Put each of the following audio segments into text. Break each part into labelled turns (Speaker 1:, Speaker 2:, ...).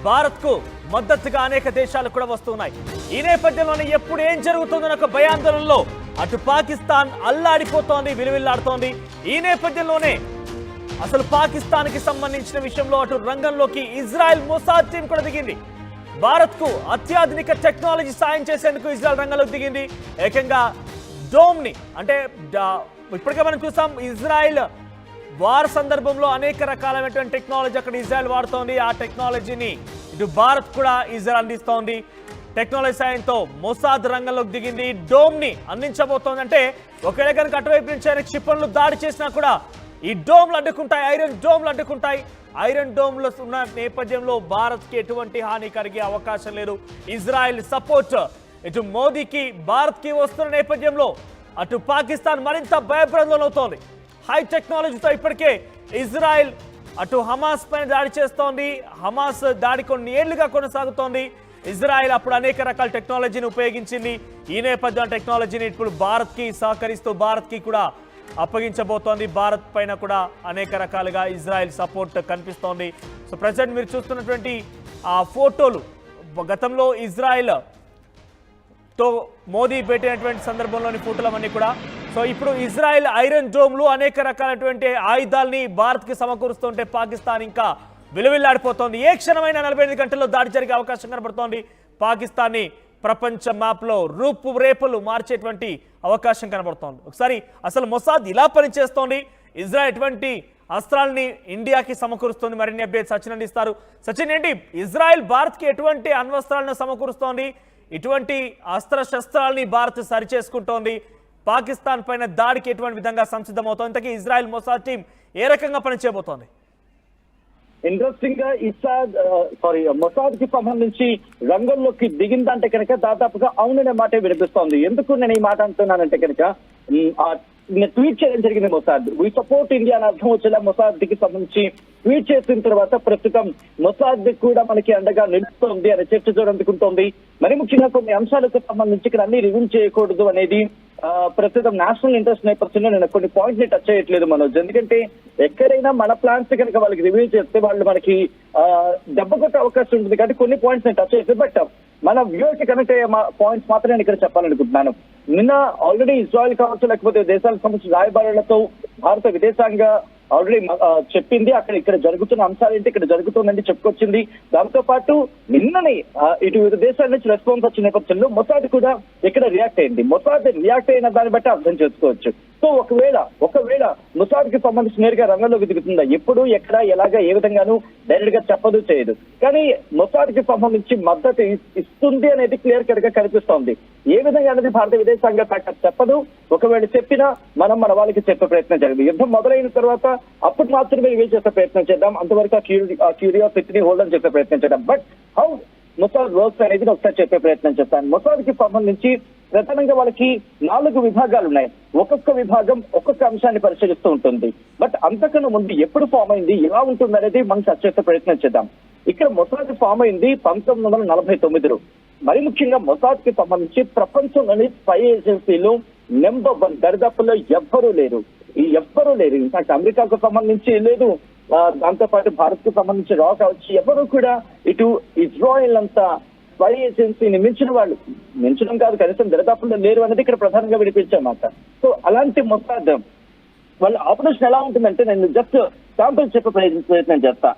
Speaker 1: భారత్ కు మద్దతుగా అనేక దేశాలు కూడా వస్తున్నాయి. ఈ నేపథ్యంలోనే ఎప్పుడు ఏం జరుగుతుందన్న ఒక భయాందోళనలో అటు పాకిస్తాన్ అల్లాడిపోతోంది, విలువిల్లాడుతోంది. ఈ నేపథ్యంలోనే అసలు పాకిస్తాన్ కి సంబంధించిన విషయంలో అటు రంగంలోకి ఇజ్రాయెల్ మొసాద్ టీం కూడా దిగింది. భారత్ కు అత్యాధునిక టెక్నాలజీ సాయం చేసేందుకు ఇజ్రాయెల్ రంగంలోకి దిగింది. ఏకంగా డోమ్ ని అంటే ఇప్పటికే మనం చూసాం, ఇజ్రాయెల్ వార్ సందర్భంలో అనేక రకాలైనటువంటి టెక్నాలజీ అక్కడ ఇజ్రాయెల్ వాడుతోంది. ఆ టెక్నాలజీని ఇటు భారత్ కూడా ఇజ్రాయెల్ అందిస్తోంది. టెక్నాలజీ సాయంతో మొసాద్ రంగంలోకి దిగింది. డోమ్ ని అందించబోతోంది. అంటే ఒకవేళ కనుక అటువైపు నుంచి ఆయన క్షిపణులు దాడి చేసినా కూడా ఈ డోమ్లు అడ్డుకుంటాయి, ఐరన్ డోమ్లు అడ్డుకుంటాయి. ఐరన్ డోమ్లు ఉన్న నేపథ్యంలో భారత్కి ఎటువంటి హాని కలిగే అవకాశం లేదు. ఇజ్రాయెల్ సపోర్ట్ ఇటు మోదీకి భారత్కి వస్తున్న నేపథ్యంలో అటు పాకిస్తాన్ మరింత భయభ్రాంతులవుతోంది. హై టెక్నాలజీతో ఇప్పటికే ఇజ్రాయెల్ అటు హమాస్ పైన దాడి చేస్తోంది. హమాస్ దాడి కొన్ని ఏళ్లుగా కొనసాగుతోంది. ఇజ్రాయెల్ అప్పుడు అనేక రకాల టెక్నాలజీని ఉపయోగించింది. ఈ నేపథ్యం టెక్నాలజీని ఇప్పుడు భారత్కి సహకరిస్తూ భారత్కి కూడా అప్పగించబోతోంది. భారత్ పైన కూడా అనేక రకాలుగా ఇజ్రాయెల్ సపోర్ట్ కనిపిస్తోంది. సో ప్రజెంట్ మీరు చూస్తున్నటువంటి ఆ ఫోటోలు గతంలో ఇజ్రాయెల్ తో మోదీ పెట్టినటువంటి సందర్భంలోని ఫోటోలు అవన్నీ కూడా. సో ఇప్పుడు ఇజ్రాయెల్ ఐరన్ డోమ్లు అనేక రకాలైనటువంటి ఆయుధాలని భారత్కి సమకూరుస్తుంటే పాకిస్తాన్ ఇంకా విలువిల్లాడిపోతోంది. ఏ క్షణమైన 48 గంటల్లో దాడి జరిగే అవకాశం కనబడుతోంది. పాకిస్తాన్ని ప్రపంచ మ్యాప్లో రూపు రేపులు మార్చేటువంటి అవకాశం కనబడుతోంది. ఒకసారి అసలు మొసాద్ ఇలా పనిచేస్తోంది, ఇజ్రాయెల్ ఎటువంటి అస్త్రాలని ఇండియాకి సమకూరుస్తోంది, మరిన్ని అప్డేట్స్ సచిన్ అందిస్తారు. సచిన్, ఏంటి ఇజ్రాయెల్ భారత్కి ఎటువంటి అణ్వస్త్రాలను సమకూరుస్తోంది, ఇటువంటి అస్త్ర శస్త్రాలని భారత్ సరిచేసుకుంటోంది, పాకిస్తాన్ పైన దాడికి ఎటువంటి విధంగా సంసిద్ధమవుతోంది, ఇంతకీ ఇజ్రాయెల్ మొసాద్ టీం ఏ రకంగా పనిచేయబోతోంది?
Speaker 2: ఇంట్రెస్టింగ్ గా మొసాద్ కి సంబంధించి రంగంలోకి దిగిందంటే కనుక దాదాపుగా అవుననే మాట వినిపిస్తోంది. ఎందుకు నేను ఈ మాట అంటున్నానంటే కనుక ట్వీట్ చేయడం జరిగింది మొసాద్. వి సపోర్ట్ ఇండియా అని అర్థం వచ్చేలా మొసాద్ కి సంబంధించి ట్వీట్ చేసిన తర్వాత ప్రస్తుతం మొసాద్ కూడా మనకి అండగా నిలుస్తోంది అనే చర్చ జరుగుతుంటోంది. మరి ముఖ్యంగా కొన్ని అంశాలకు సంబంధించి ఇక్కడ అన్ని రివీల్ చేయకూడదు అనేది ప్రస్తుతం నేషనల్ ఇంట్రెస్ట్ నేపథ్యంలో నేను కొన్ని పాయింట్స్ ని టచ్ చేయట్లేదు మనోజ్. ఎందుకంటే ఎక్కడైనా మన ప్లాన్స్ కనుక వాళ్ళకి రివీల్ చేస్తే వాళ్ళు మనకి దెబ్బ కొట్టే అవకాశం ఉంటుంది. కాబట్టి కొన్ని పాయింట్స్ నేను టచ్ చేస్తే బట్ మన వ్యూవర్స్ కి కనెక్ట్ అయ్యే పాయింట్స్ మాత్రం నేను ఇక్కడ చెప్పాలనుకుంటున్నాను. నిన్న ఆల్రెడీ ఇజ్రాయెల్ కావచ్చు లేకపోతే దేశాలకు సంబంధించిన రాయబారులతో భారత విదేశాంగ ఆల్రెడీ చెప్పింది అక్కడ ఇక్కడ జరుగుతున్న అంశాలు ఏంటి, ఇక్కడ జరుగుతుందని చెప్పుకొచ్చింది. దాంతో పాటు నిన్ననే ఇటు వివిధ దేశాల నుంచి రెస్పాన్స్ వచ్చిన నేపథ్యంలో మొసాద్ కూడా ఇక్కడ రియాక్ట్ అయింది. మొసాద్ రియాక్ట్ అయిన దాన్ని బట్టి అర్థం చేసుకోవచ్చు. సో ఒకవేళ మొసాద్ కి సంబంధించి నేరుగా రంగంలోకి దిగుతుందా, ఎప్పుడు ఎక్కడ ఎలాగా ఏ విధంగానూ డైరెక్ట్ గా చెప్పదు చేయదు. కానీ మొసాద్ కి సంబంధించి మద్దతు ఇస్తుంది అనేది క్లియర్ కట్ గా కనిపిస్తోంది. ఏ విధంగా అనేది భారత విదేశాంగ శాఖ చెప్పదు. ఒకవేళ చెప్పినా మనం మన వాళ్ళకి చెప్పే ప్రయత్నం జరిగింది. యుద్ధం మొదలైన తర్వాత అప్పుడు మాత్రమే రివీల్ చేసే ప్రయత్నం చేద్దాం, అంతవరకు ఆ క్యూరియాసిటీని హోల్డ్ అని చెప్పే ప్రయత్నం చేద్దాం. బట్ హౌ మొసాద్ వర్క్స్ అనేది ఒకసారి చెప్పే ప్రయత్నం చేస్తాను. మొసాద్ కి సంబంధించి ప్రధానంగా వాళ్ళకి 4 విభాగాలు ఉన్నాయి. ఒక్కొక్క విభాగం ఒక్కొక్క అంశాన్ని పరిశీలిస్తూ ఉంటుంది. బట్ అంతకన్నా ముందు ఎప్పుడు ఫామ్ అయింది, ఎలా ఉంటుంది అనేది మనం టచ్ చేసే ప్రయత్నం చేద్దాం. ఇక్కడ మొసాద్ ఫామ్ అయింది 1949లో. మరి ముఖ్యంగా మొసాద్ కి సంబంధించి ప్రపంచంలోని స్పై ఏజెన్సీలు నెంబర్ 1 దరిదాపుల్లో ఎవ్వరూ లేరు. ఇన్ఫాక్ట్ అమెరికాకు సంబంధించి లేదు, దాంతో పాటు భారత్ కు సంబంధించి రా కావచ్చు, ఎవరు కూడా ఇటు ఇజ్రాయెల్ అంతా స్పై ఏజెన్సీని మించడం కాదు, కనీసం దరిదాపుల్లో లేరు అనేది ఇక్కడ ప్రధానంగా వినిపించామాట. సో అలాంటి మొసాద్ వాళ్ళ ఆపరేషన్ ఎలా ఉంటుందంటే నేను జస్ట్ శాంపుల్ చెప్పే ప్రయత్నం చేస్తా.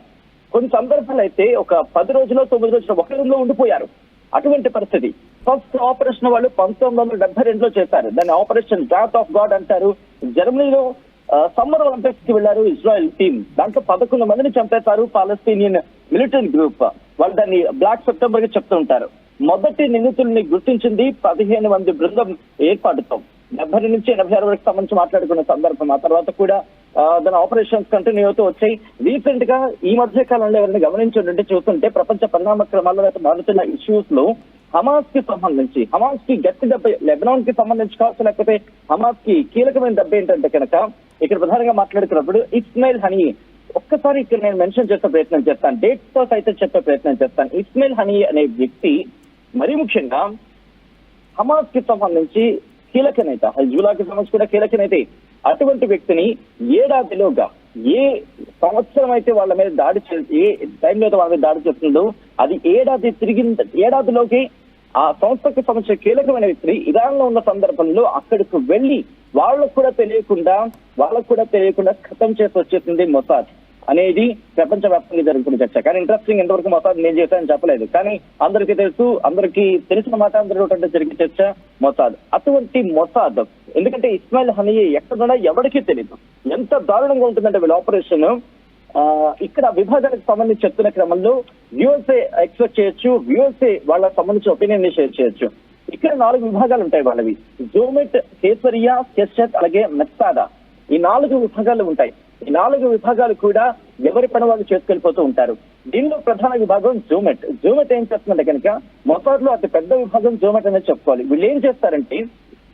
Speaker 2: కొన్ని సందర్భాలు అయితే ఒక 10 రోజులు 9 రోజులు ఒక రూమ్ లో ఉండిపోయారు. అటువంటి పరిస్థితి. ఫస్ట్ ఆపరేషన్ వాళ్ళు 1972లో చేశారు. దాన్ని ఆపరేషన్ రాత్ ఆఫ్ గాడ్ అంటారు. జర్మనీలో సమ్మర్ ఒలింపిక్స్ కి వెళ్లారు ఇజ్రాయెల్ టీం. దాంట్లో 11 మందిని చంపేశారు పాలస్తీనియన్ మిలిటెంట్ గ్రూప్. వాళ్ళు దాన్ని బ్లాక్ సెప్టెంబర్ గా చెప్తూ ఉంటారు. మొదటి నిందితుల్ని గుర్తించింది 15 మంది బృందం ఏర్పాటుతో 70 నుంచి 86 వరకు సంబంధించి మాట్లాడుకున్న సందర్భం. ఆ తర్వాత కూడా దాని ఆపరేషన్స్ కంటిన్యూ అవుతూ వచ్చాయి. రీసెంట్ గా ఈ మధ్య కాలంలో ఎవరిని గమనించుంటే చూస్తుంటే ప్రపంచ పరిణామ క్రమాల్లో మారుతున్న ఇష్యూస్ లో హమాస్ కి గట్టి దెబ్బ, లెబనాన్ కి సంబంధించి కావచ్చు లేకపోతే హమాస్ కి కీలకమైన దెబ్బ ఏంటంటే కనుక ఇక్కడ ప్రధానంగా మాట్లాడుతున్నప్పుడు ఇస్మాయిల్ హనియే. ఒక్కసారి ఇక్కడ నేను మెన్షన్ చేసే ప్రయత్నం చేస్తాను, డేట్స్ తో అయితే చెప్పే ప్రయత్నం చేస్తాను. ఇస్మాయిల్ హనియే అనే వ్యక్తి మరి ముఖ్యంగా హమాస్ కి సంబంధించి కీలక నేత, హిజ్బుల్లాకి సంబంధించి కూడా కీలక నేత. అటువంటి వ్యక్తిని ఏడాదిలోగా ఏ సంవత్సరం అయితే వాళ్ళ మీద దాడి ఏ టైంలో వాళ్ళ మీద దాడి చేస్తుందో అది ఏడాదిలోకి ఆ సంస్థకు సంబంధించిన కీలకమైన వ్యక్తి ఇరాన్ లో ఉన్న సందర్భంలో అక్కడికి వెళ్లి వాళ్ళకు కూడా తెలియకుండా ఖతం చేసి వచ్చేసింది మొసాద్ అనేది ప్రపంచవ్యాప్తంగా జరుగుతున్న చర్చ. కానీ ఇంట్రెస్టింగ్, ఎంతవరకు మొసాద్ నేను చేశానని చెప్పలేదు, కానీ అందరికీ తెలిసిన మాట, అందరిలో జరిగే చర్చ మొసాద్. అటువంటి మొసాద్, ఎందుకంటే ఇస్మాయిల్ హనియే ఎక్కడున్నా ఎవరికీ తెలియదు. ఎంత దారుణంగా ఉంటుందంటే వీళ్ళ ఆపరేషన్. ఇక్కడ విభాగానికి సంబంధించి చెప్తున్న క్రమంలో వ్యూఎస్ఏ ఎక్స్పెక్ట్ చేయొచ్చు, వ్యూఎస్ఏ వాళ్ళకి సంబంధించిన ఒపీనియన్ షేర్ చేయొచ్చు. ఇక్కడ 4 విభాగాలు ఉంటాయి వాళ్ళవి: జోమెట్, కేసరియా, కెషెట్, అలాగే మెత్సాదా. ఈ 4 విభాగాలు ఉంటాయి. ఈ 4 విభాగాలు కూడా ఎవరి పని వాళ్ళు చేసుకెళ్ళిపోతూ ఉంటారు. దీనిలో ప్రధాన విభాగం జోమెట్. జోమెట్ ఏం చేస్తుందంటే కనుక మొసాద్ లో అతి పెద్ద విభాగం జోమెట్ అనేది చెప్పుకోవాలి. వీళ్ళు ఏం చేస్తారంటే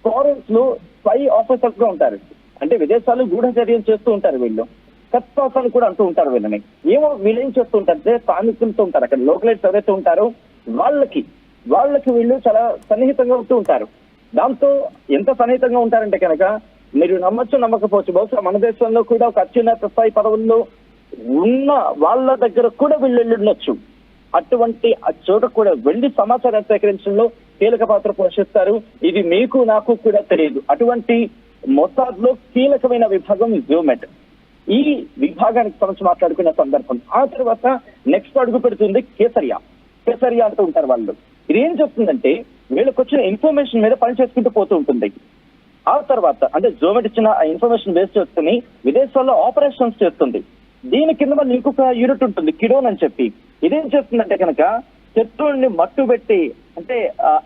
Speaker 2: ఫారెన్స్ లో స్పై ఆఫీసర్స్ గా ఉంటారు. అంటే విదేశాలు గూఢచర్యలు చేస్తూ ఉంటారు వీళ్ళు. కత్పాస్ అని కూడా అంటూ ఉంటారు వీళ్ళని. వీళ్ళు ఏం చేస్తూ ఉంటారంటే స్థానికులతో ఉంటారు, అక్కడ లోకలైట్స్ ఎవరైతే ఉంటారో వాళ్ళకి వీళ్ళు చాలా సన్నిహితంగా ఉంటూ ఉంటారు. దాంతో ఎంత సన్నిహితంగా ఉంటారంటే కనుక మీరు నమ్మొచ్చు నమ్మకపోవచ్చు, బహుశా మన దేశంలో కూడా ఒక అత్యున్నత స్థాయి పదవుల్లో ఉన్న వాళ్ళ దగ్గర కూడా వీళ్ళు వెళ్ళుండొచ్చు. అటువంటి ఆ చోట కూడా వెళ్లి సమాచారం సేకరించడంలో కీలక పాత్ర పోషిస్తారు. ఇది మీకు నాకు కూడా తెలియదు. అటువంటి మొసాద్ లో కీలకమైన విభాగం జోమెట్. ఈ విభాగానికి సంబంధించి మాట్లాడుకున్న సందర్భం ఆ తర్వాత నెక్స్ట్ అడుగు పెడుతుంది కేసరియా అంటూ ఉంటారు వాళ్ళు. ఇది ఏం చెప్తుందంటే వీళ్ళకి వచ్చిన ఇన్ఫర్మేషన్ మీద పని చేసుకుంటూ పోతూ ఉంటుంది. ఆ తర్వాత అంటే జోమెట్ ఇచ్చిన ఆ ఇన్ఫర్మేషన్ బేస్ చేసుకుని విదేశాల్లో ఆపరేషన్స్ చేస్తుంది. దీని కింద మళ్ళీ ఇంకొక యూనిట్ ఉంటుంది, కిడోన్ అని చెప్పి. ఇదేం చేస్తుందంటే కనుక శత్రువుల్ని మట్టు పెట్టి అంటే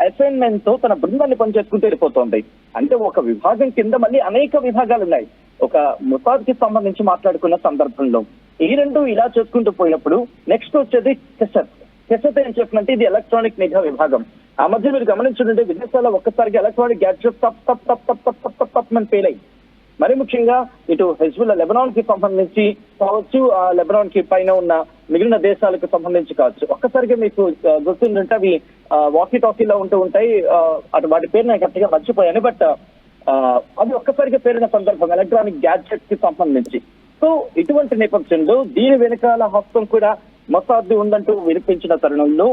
Speaker 2: అసైన్మెంట్ తో తన బృందాన్ని పనిచేసుకుంటూ వెళ్ళిపోతుంది. అంటే ఒక విభాగం కింద మళ్ళీ అనేక విభాగాలు ఉన్నాయి. ఒక మొసాద్ కి సంబంధించి మాట్లాడుకున్న సందర్భంలో ఈ 2 ఇలా చేసుకుంటూ పోయినప్పుడు నెక్స్ట్ వచ్చేది కెసెట్ ఏం చెప్తుందంటే ఇది ఎలక్ట్రానిక్ నిఘా విభాగం. ఆ మధ్య మీరు గమనించుంటే విదేశాల్లో ఒక్కసారిగా ఎలక్ట్రానిక్ గ్యాడ్జెట్ తప్ అని ఫెయిల్ అయ్యి, మరి ముఖ్యంగా ఇటు హెజ్బుల్లా లెబనాన్ కి సంబంధించి కావచ్చు, ఆ లెబనాన్ కి పైన ఉన్న మిగిలిన దేశాలకు సంబంధించి కావచ్చు, ఒక్కసారిగా మీకు గుర్తుంటే అవి వాకీ టాకీలో ఉంటూ ఉంటాయి. అటు వాటి పేరు నేను కరెక్ట్గా మర్చిపోయాను, బట్ అది ఒక్కసారిగా పేరిన సందర్భం ఎలక్ట్రానిక్ గ్యాడ్జెట్ కి సంబంధించి. సో ఇటువంటి నేపథ్యంలో దీని వెనకాల హస్తం కూడా మొసాద్ ఉందంటూ వినిపించిన తరుణంలో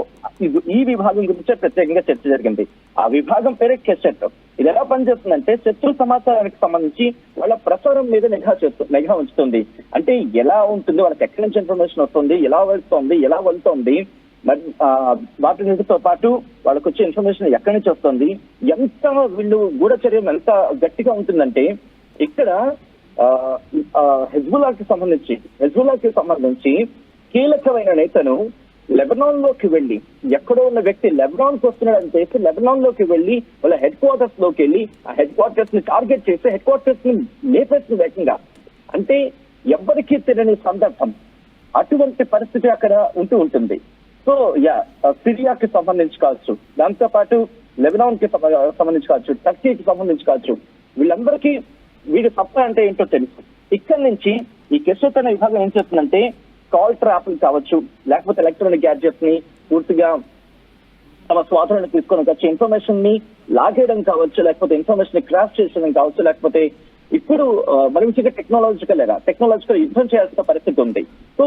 Speaker 2: ఈ విభాగం గురించే ప్రత్యేకంగా చర్చ జరిగింది. ఆ విభాగం పేరే కెసెట్. ఇది ఎలా పనిచేస్తుందంటే శత్రు సమాచారానికి సంబంధించి వాళ్ళ ప్రసారం మీద నిఘా ఉంచుతుంది. అంటే ఎలా ఉంటుంది, వాళ్ళకి ఎక్కడి నుంచి ఇన్ఫర్మేషన్ వస్తుంది, ఎలా వెళ్తోంది, మరి వాటితో పాటు వాళ్ళకు వచ్చే ఇన్ఫర్మేషన్ ఎక్కడి నుంచి వస్తుంది, ఎంత వీళ్ళు గూఢచర్యం ఎంత గట్టిగా ఉంటుందంటే ఇక్కడ హెజ్బుల్లాకి సంబంధించి కీలకమైన నేతను లెబనాన్ లోకి వెళ్లి, ఎక్కడో ఉన్న వ్యక్తి లెబనాన్ కు వస్తున్నాడని చేసి లెబనాన్ లోకి వెళ్లి వాళ్ళ హెడ్ క్వార్టర్స్ లోకి వెళ్ళి ఆ హెడ్ క్వార్టర్స్ ని టార్గెట్ చేసి హెడ్ క్వార్టర్స్ ని లేపేసిన వేగంగా, అంటే ఎవ్వరికీ తెలియని సందర్భం. అటువంటి పరిస్థితి అక్కడ ఉంటుంది. సో సిరియాకి సంబంధించి కావచ్చు, దాంతో పాటు లెబనాన్ కి సంబంధించి కావచ్చు, టర్కీకి సంబంధించి కావచ్చు, వీళ్ళందరికీ వీడి సత్తా అంటే ఏంటో తెలుసు. ఇక్కడి నుంచి ఈ కెసెట్ అనే విభాగం ఏం చేస్తుందంటే కాల్ ట్రాప్లు కావచ్చు, లేకపోతే ఎలక్ట్రానిక్ గ్యాడ్జెట్స్ ని పూర్తిగా తమ స్వాధీనంలో తీసుకొని వచ్చే ఇన్ఫర్మేషన్ ని లాగేయడం కావచ్చు, లేకపోతే ఇన్ఫర్మేషన్ ని క్రాష్ చేసడం కావచ్చు, లేకపోతే ఇప్పుడు మరి ముఖ్యంగా టెక్నాలజికల్ యుద్ధం చేయాల్సిన పరిస్థితి ఉంది. సో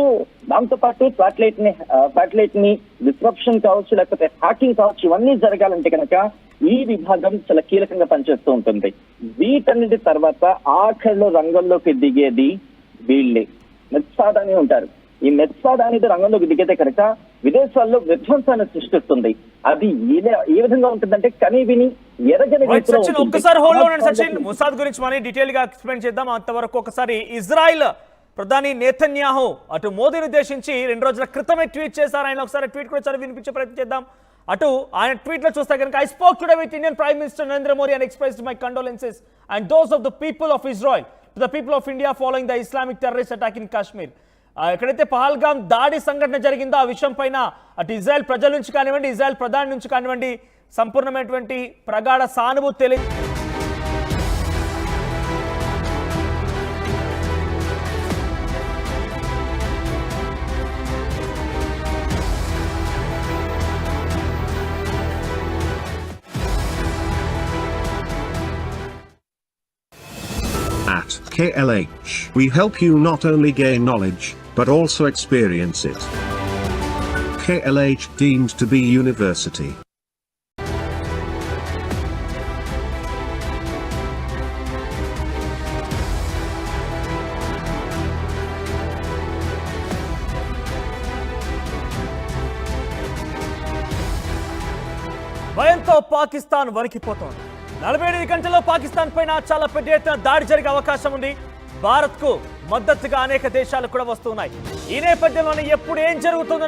Speaker 2: దాంతో పాటు శాటిలైట్ ని డిస్రప్షన్ కావచ్చు, లేకపోతే హ్యాకింగ్ కావచ్చు, ఇవన్నీ జరగాలంటే కనుక ఈ విభాగం చాలా కీలకంగా పనిచేస్తూ ఉంటుంది. వీటన్నిటి తర్వాత ఆఖరిలో రంగంలోకి దిగేది వీళ్ళే, మెత్సాద్ అని ఉంటారు. ఈ మెత్సాద్ అనేది రంగంలోకి దిగితే కనుక విదేశాల్లో విధ్వంసాన్ని సృష్టిస్తుంది. అది ఏ విధంగా ఉంటుందంటే కనీ విని ఎరగని.
Speaker 1: ఒక్కసారి హోల్డ్ ఆన్ సచిన్, మొసాద్ గురించి మనం డీటెయిల్ గా ఎక్స్ప్లెయిన్ చేద్దాం. అంతవరకు ఒకసారి ఇజ్రాయెల్ ప్రధాని నెతన్యాహు అటు మోదీని ఉద్దేశించి 2 రోజుల క్రితమే ట్వీట్ చేశారు. ఆయన ఒకసారి ట్వీట్ కూడా చదివి వినిపించే ప్రయత్నం చేద్దాం. అటు ఆయన ట్వీట్ లో చూస్తే కనుక I spoke today with Indian prime minister Narendra Modi and expressed my condolences and those of the people of Israel to the people of India following the Islamic terrorist attack in Kashmir. ఎక్కడైతే పహల్గామ్ దాడి సంఘటన జరిగిందో ఆ విషయం పైన అటు ఇజ్రాయెల్ ప్రజల నుంచి కానివ్వండి, ఇజ్రాయెల్ ప్రధాని నుంచి కానివ్వండి సంపూర్ణమైనటువంటి ప్రగాఢ సానుభూతి తెలియదు.
Speaker 3: At KLH, we help you not only gain knowledge, but also experience it. KLH deemed to be university.
Speaker 1: భయంతో పాకిస్తాన్ వణికిపోతోంది. 48 గంటల్లో పాకిస్తాన్ పైన చాలా పెద్ద ఎత్తున దాడి జరిగే అవకాశం ఉంది. భారత్ కు మద్దతుగా అనేక దేశాలు కూడా వస్తున్నాయి. ఈ నేపథ్యంలోనే ఎప్పుడు ఏం జరుగుతుందో